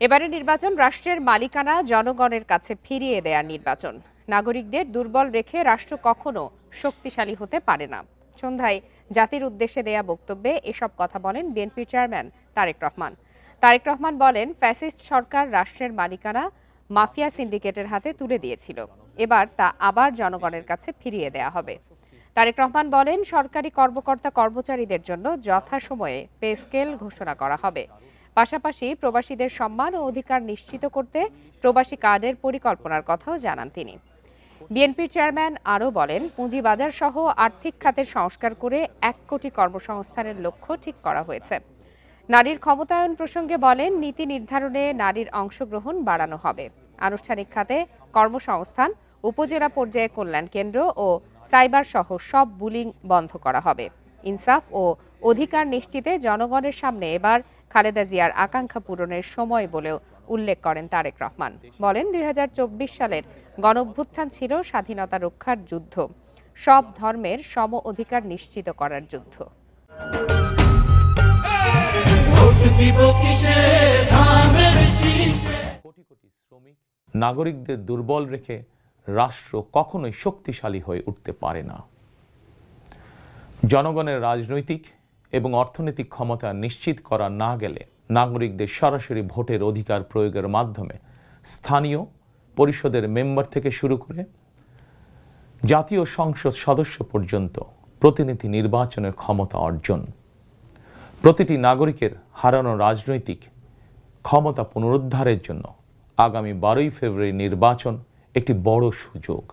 এবারের নির্বাচন রাষ্ট্রের মালিকানা জনগণের কাছে ফিরিয়ে দেয়া নির্বাচন। নাগরিকদের দুর্বল রেখে রাষ্ট্র কখনো শক্তিশালী হতে পারে না। সন্ধ্যায় জাতির উদ্দেশ্যে দেয়া বক্তব্যে এসব কথা বলেন বিএনপির চেয়ারম্যান তারেক রহমান। তারেক রহমান বলেন, ফ্যাসিস্ট সরকার রাষ্ট্রের মালিকানা মাফিয়া সিন্ডিকেটের হাতে তুলে দিয়েছিল। এবার তা আবার জনগণের কাছে ফিরিয়ে দেয়া হবে। তারেক রহমান বলেন, সরকারি কর্মকর্তা কর্মচারীদের জন্য যথাসময়ে পে স্কেল ঘোষণা করা হবে। পাশাপাশি প্রবাসীদের সম্মান ও অধিকার নিশ্চিত করতে প্রবাসী কার্ডের পরিকল্পনার কথাও জানান তিনি। বিএনপির চেয়ারম্যান আরও বলেন, পুঁজিবাজার সহ আর্থিক খাতের সংস্কার করে ১ কোটি কর্মসংস্থানের লক্ষ্য ঠিক করা হয়েছে। নারীর ক্ষমতায়ন প্রসঙ্গে বলেন, নীতি নির্ধারণে নারীর অংশগ্রহণ বাড়ানো হবে। আনুষ্ঠানিক খাতে কর্মসংস্থান, উপজেলা পর্যায়ে কল্যাণ কেন্দ্র ও সাইবার সহ সব বুলিং বন্ধ করা হবে। ইনসাফ ও অধিকার নিশ্চিতে জনগণের সামনে এবার খালেদা জিয়ার আকাঙ্ক্ষা পূরণের সময় বলেও উল্লেখ করেন তারেক রহমান। বলেন, ২০২৪ সালের গণঅভ্যুত্থান ছিল স্বাধীনতা রক্ষার যুদ্ধ, সব ধর্মের সম অধিকার নিশ্চিত করার যুদ্ধ। নাগরিকদের দুর্বল রেখে রাষ্ট্র কখনোই শক্তিশালী হয়ে উঠতে পারে না। জনগণের রাজনৈতিক এবং অর্থনৈতিক ক্ষমতা নিশ্চিত করা না গেলে নাগরিকদের সরাসরি ভোটের অধিকার প্রয়োগের মাধ্যমে স্থানীয় পরিষদের মেম্বার থেকে শুরু করে জাতীয় সংসদ সদস্য পর্যন্ত প্রতিনিধি নির্বাচনের ক্ষমতা অর্জন, প্রতিটি নাগরিকের হারানো রাজনৈতিক ক্ষমতা পুনরুদ্ধারের জন্য আগামী ১২ই ফেব্রুয়ারি নির্বাচন একটি বড় সুযোগ।